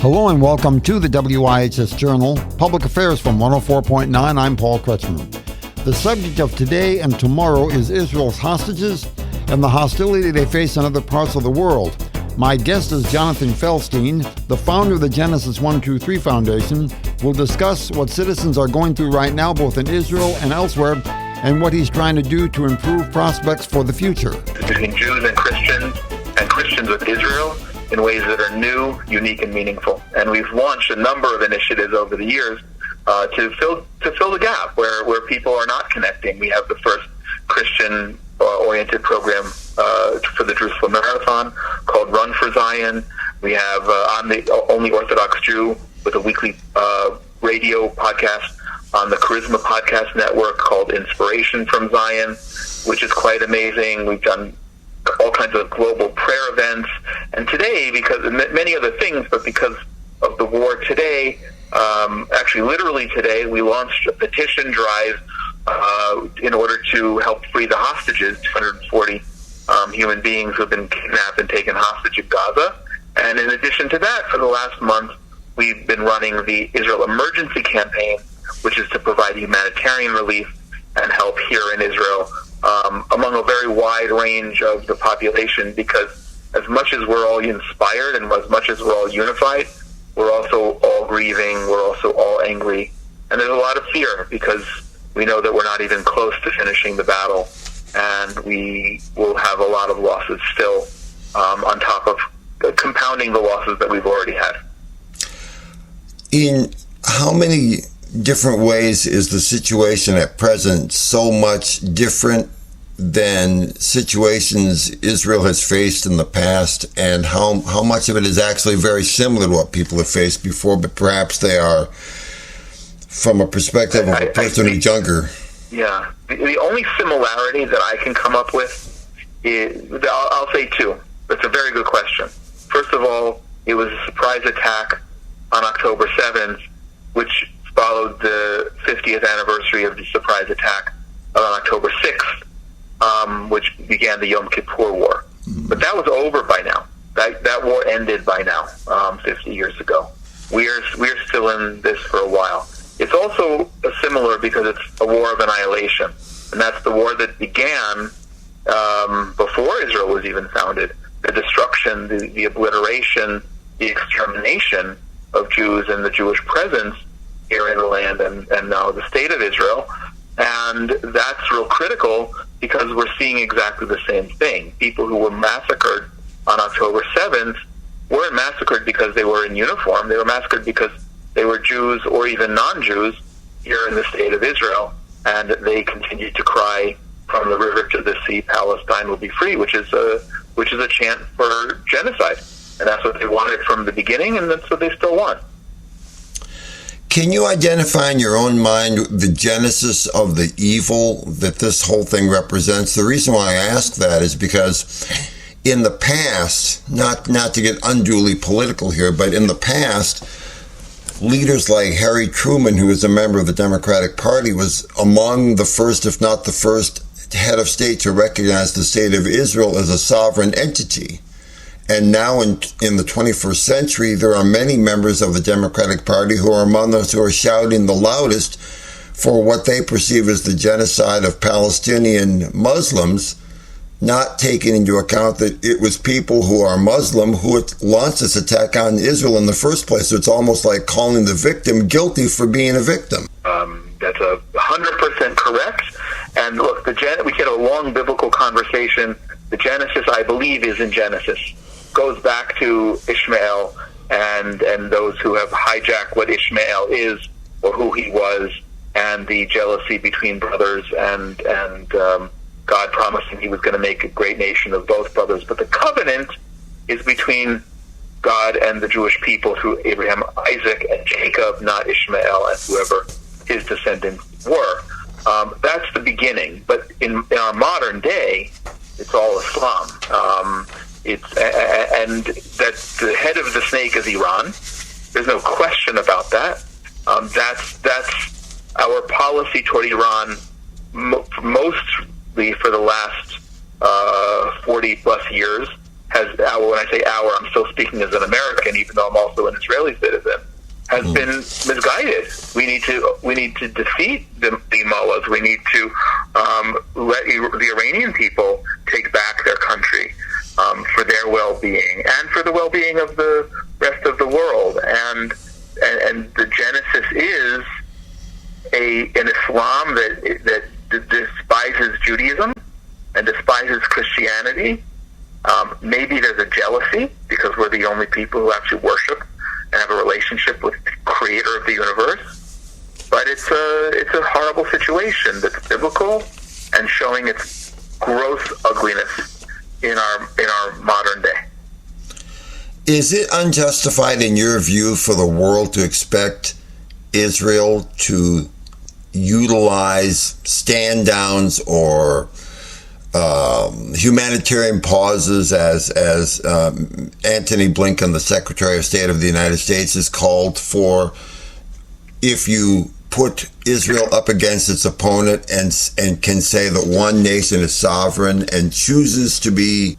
Hello and welcome to the WIHS Journal, Public Affairs from 104.9. I'm Paul Kretschmann. The subject of today and tomorrow is Israel's hostages and the hostility they face in other parts of the world. My guest is Jonathan Feldstein, the founder of the Genesis 123 Foundation. We'll discuss what citizens are going through right now, both in Israel and elsewhere, and what he's trying to do to improve prospects for the future. Between Jews and Christians with Israel, in ways that are new, unique, and meaningful. And we've launched a number of initiatives over the years to fill the gap where people are not connecting. We have the first Christian-oriented program for the Jerusalem Marathon called Run for Zion. We have I'm the Only Orthodox Jew with a weekly radio podcast on the Charisma Podcast Network called Inspiration from Zion, which is quite amazing. We've done all kinds of global prayer events. And today, because of many other things, but because of the war today, actually literally today, we launched a petition drive in order to help free the hostages, 240 human beings who have been kidnapped and taken hostage in Gaza. And in addition to that, for the last month, we've been running the Israel Emergency Campaign, which is to provide humanitarian relief and help here in Israel among a very wide range of the population, because as much as we're all inspired and as much as we're all unified, we're also all grieving, we're also all angry, and there's a lot of fear because we know that we're not even close to finishing the battle, and we will have a lot of losses still on top of compounding the losses that we've already had. In how many different ways is the situation at present so much different than situations Israel has faced in the past, and how much of it is actually very similar to what people have faced before, but perhaps they are from a perspective of a person who's younger? Yeah. The only similarity that I can come up with is, I'll say two. That's a very good question. First of all, it was a surprise attack on October 7th, which followed the 50th anniversary of the surprise attack on October 6th, which began the Yom Kippur War. But that was over by now. That war ended by now, 50 years ago. We're still in this for a while. It's also similar because it's a war of annihilation, and that's the war that began before Israel was even founded. The destruction, the obliteration, the extermination of Jews and the Jewish presence here in the land and now the state of Israel. And that's real critical because we're seeing exactly the same thing. People who were massacred on October 7th weren't massacred because they were in uniform. They were massacred because they were Jews or even non-Jews here in the state of Israel. And they continued to cry from the river to the sea, Palestine will be free, which is a chant for genocide. And that's what they wanted from the beginning, and that's what they still want. Can you identify in your own mind the genesis of the evil that this whole thing represents? The reason why I ask that is because in the past, not to get unduly political here, but in the past, leaders like Harry Truman, who was a member of the Democratic Party, was among the first, if not the first, head of state to recognize the state of Israel as a sovereign entity. And now in the 21st century, there are many members of the Democratic Party who are among those who are shouting the loudest for what they perceive as the genocide of Palestinian Muslims, not taking into account that it was people who are Muslim who launched this attack on Israel in the first place. So it's almost like calling the victim guilty for being a victim. That's 100% correct. And look, we had a long biblical conversation. The Genesis, I believe, is in Genesis. Goes back to Ishmael and those who have hijacked what Ishmael is or who he was, and the jealousy between brothers and God promising he was going to make a great nation of both brothers. But the covenant is between God and the Jewish people through Abraham, Isaac, and Jacob, not Ishmael and whoever his descendants were. That's the beginning. But in our modern day, it's all Islam. And that the head of the snake is Iran. There's no question about that. That's our policy toward Iran, mostly for the last 40 plus years, when I say our, I'm still speaking as an American, even though I'm also an Israeli citizen, has been misguided. We need to defeat the mullahs. We need to let the Iranian people take back their country for their well-being and for the well-being of the rest of the world. And the genesis is an Islam that despises Judaism and despises Christianity. Maybe there's a jealousy because we're the only people who actually worship and have a relationship with the creator of the universe. But it's a horrible situation that's biblical and showing its gross ugliness in our modern day. Is it unjustified in your view for the world to expect Israel to utilize stand-downs or humanitarian pauses, as Antony Blinken, the Secretary of State of the United States, has called for? If you put Israel up against its opponent and can say that one nation is sovereign and chooses to be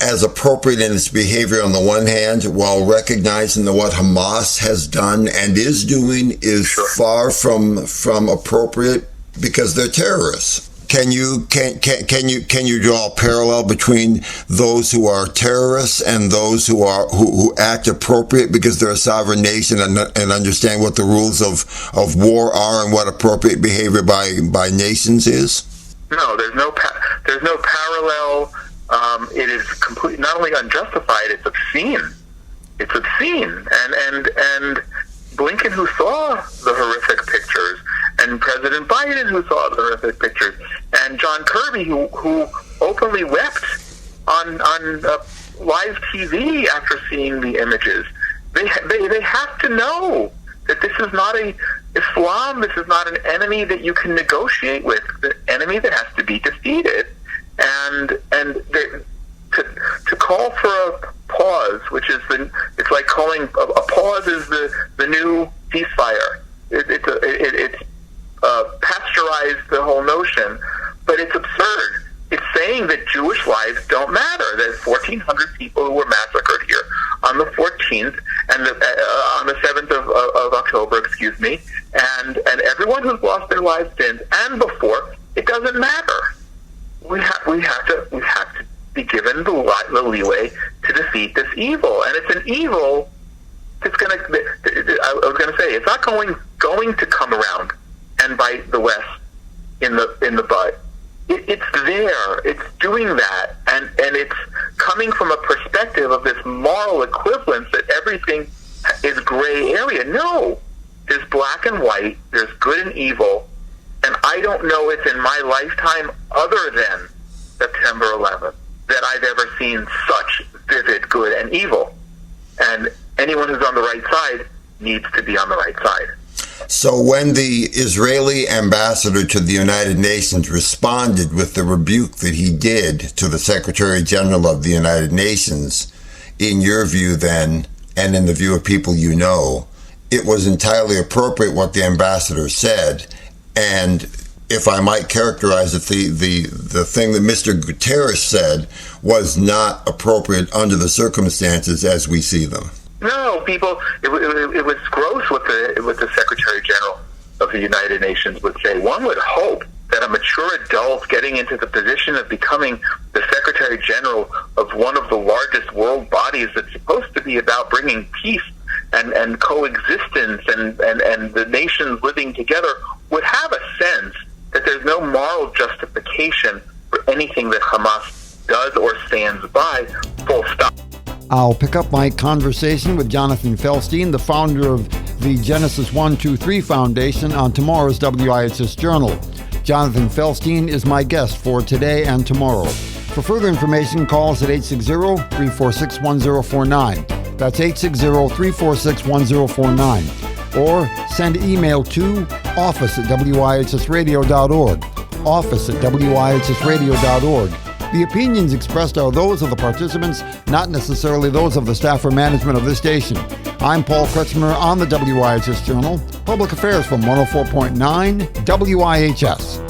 as appropriate in its behavior on the one hand, while recognizing that what Hamas has done and is doing is far from appropriate because they're terrorists. Can you draw a parallel between those who are terrorists and those who act appropriate because they're a sovereign nation and understand what the rules of war are and what appropriate behavior by nations is? No, there's no parallel. It is completely not only unjustified; it's obscene. It's obscene, and Blinken, who saw the horrific pictures, and President Biden, who saw the horrific pictures, and John Kirby, who openly wept on live TV after seeing the images. They have to know that this is not Islam. This is not an enemy that you can negotiate with. The enemy that has to be defeated. And to call for a pause, which is it's like calling a pause is the new ceasefire. It's pasteurized the whole notion, but it's absurd. It's saying that Jewish lives don't matter. There's 1,400 people who were massacred here on the 14th and on the 7th of October, excuse me, and everyone who's lost their lives since and before. It doesn't matter. We have to be given the leeway to defeat this evil, and it's an evil that's going to. I was going to say it's not going to come around and bite the West in the butt. It's there. It's doing that, and it's coming from a perspective of this moral equivalence that everything is gray area. No, there's black and white. There's good and evil. And I don't know if in my lifetime, other than September 11th, that I've ever seen such vivid good and evil. And anyone who's on the right side needs to be on the right side. So when the Israeli ambassador to the United Nations responded with the rebuke that he did to the Secretary General of the United Nations, in your view then, and in the view of people you know, it was entirely appropriate what the ambassador said. And if I might characterize it, the thing that Mr. Guterres said was not appropriate under the circumstances as we see them. No, people. It was gross what the Secretary General of the United Nations would say. One would hope that a mature adult getting into the position of becoming the Secretary General of one of the largest world bodies that's supposed to be about bringing peace and coexistence and the nations living together would have a sense that there's no moral justification for anything that Hamas does or stands by, full stop. I'll pick up my conversation with Jonathan Felstein, the founder of the Genesis 123 Foundation, on tomorrow's WIHS Journal. Jonathan Felstein is my guest for today and tomorrow. For further information, call us at 860-346-1049. That's 860-346-1049. Or send email to office@wihsradio.org. office@wihsradio.org. The opinions expressed are those of the participants, not necessarily those of the staff or management of this station. I'm Paul Kretzmer on the WIHS Journal, Public Affairs from 104.9 WIHS.